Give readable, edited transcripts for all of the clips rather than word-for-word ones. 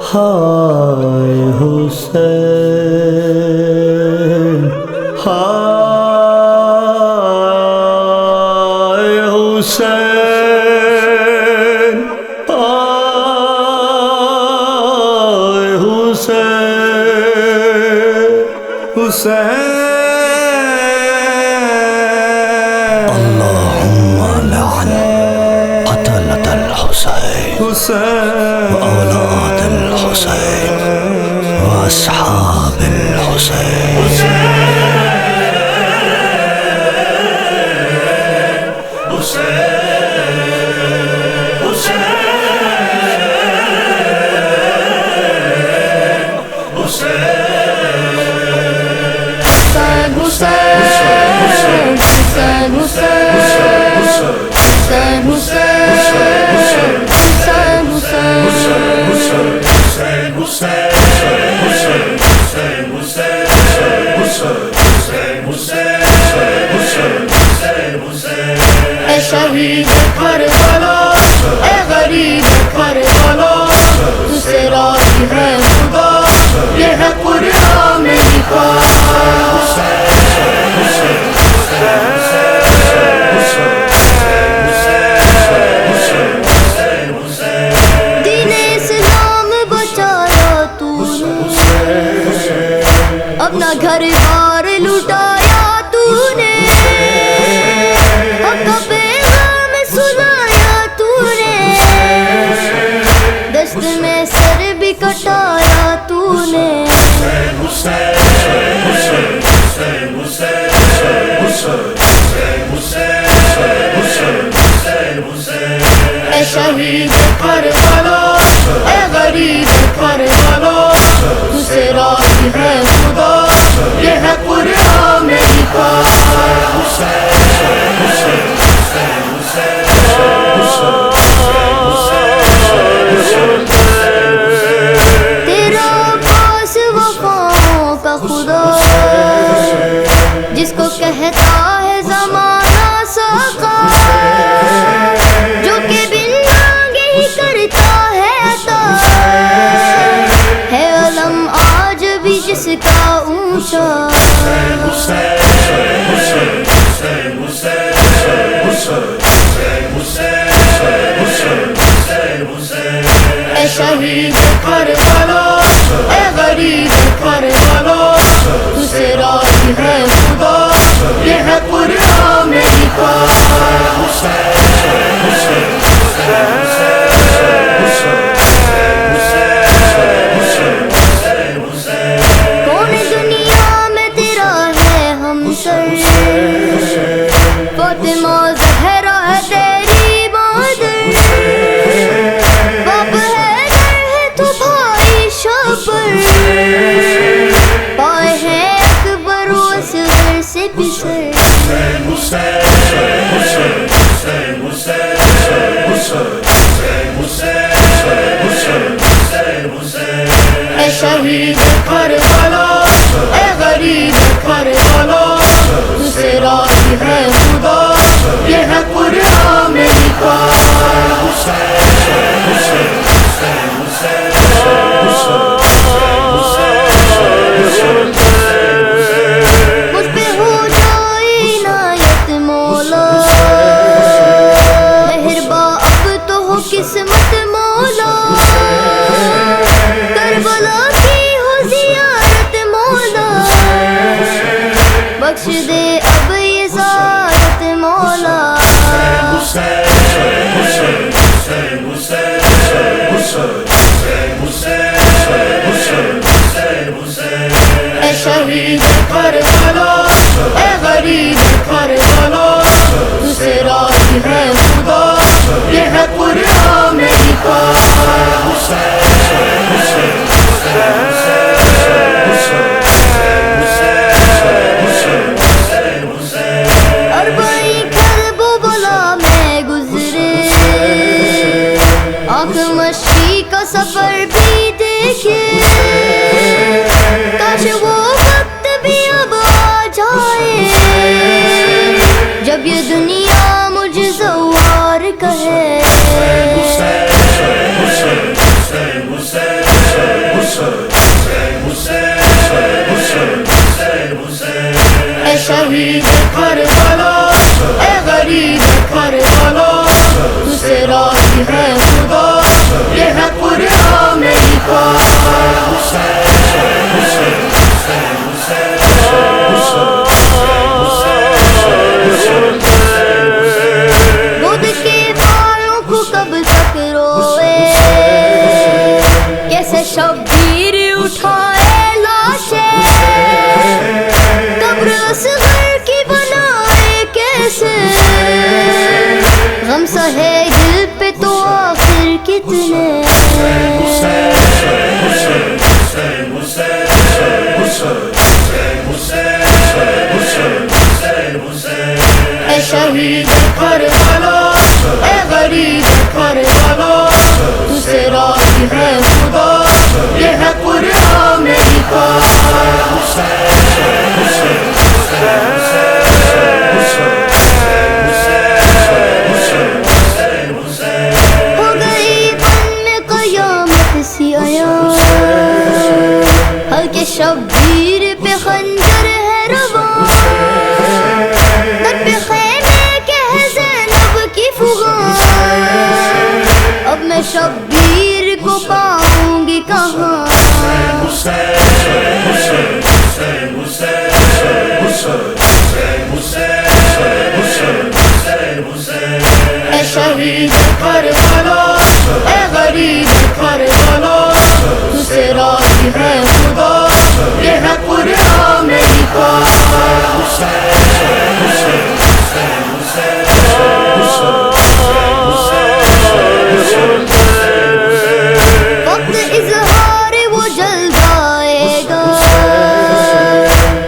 ہائے حسین ہائے حسین ہائے حسین حسین اللہم لعن قتلۃ الحسین وأولاد الحسین وأصحاب الحسین اے شہید کربلا اے غریب کربلا تجھے راضی ہے خدا یہ ہے قرآن میں لکھا دین اسلام بچایا تو نے اپنا گھر بار لٹایا تو نے حق کا پیغام سنایا تو نے دشت میں سر بھی کٹایا تو نے اے شہید کربلا اے غریب کربلا تجھے راضی ہے خدا یہ ہے قرآن میں لکھا تیرا پاس وفاؤں کا خدا جس کو کہتا ہے زمانہ ساقا جو کہ بن مانگے ہی کرتا ہے عطا ہے علم آج بھی جس کا اونچا اے شہید کربلا اے غریب کربلا تجھے راضی ہے خدا یہ ہے قرآن میں لکھا کون دنیا میں تیرا ہے ہمسر فاطمہ زہرا ہے تیری مادر باپ ہے تو بھائی شابر پائے ہیں اکبر و اصغر سے پسر اے شہید کربلا اے غریب کربلا تجھے راضی ہے خدا یہ ہے قرآن میں لکھا مجھ پہ ہو جائے عنایت مولا مہرباں اب تو ہو قسمت مولا کربلا کی ہو زیارت مولا بخش دے اب یہ زیارت مولا اے شہید کربلا اے غریب کربلا تجھے راضی ہے خدا یہ ہے قرآن میں لکھا اربعین کرب و بلا میں گزرے آنکھ مشی کا سفر بھی دیکھے کاش وہ وقت بھی اب آ جائے جب یہ دنیا مجھ زوار کہے شبیر اٹھائے لاشیں قبر اصغر کی بنائے کیسے غم سہے دل پہ تو آخر کتنے اے شہید کربلا اے غریب کربلا تو سے راضی ہے خدا یہ ہے قرآن میں لکھا ہو گئی بن میں قیامت سی عیاں ہلکے شبیر پہ خنجر ہے رواں در پہ خیمے کے ہے زینب کی فغان اب میں شبیر کو پاؤں گی کہاں اے شہید کربلا اے غریب کربلا تو سے راضی ہے خدا یہ ہے قرآن میں لکھا وقت اظہار وہ جلد آئے گا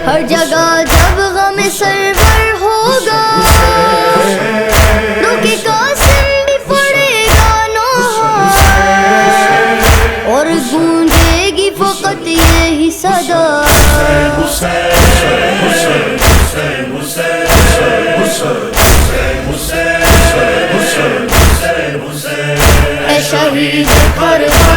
ہر جگہ جب غم سرور ہوگا روکے قاسم بھی پڑے گا نوحہ اور گونجے گی فقط یہی صدا اے شہید کربلا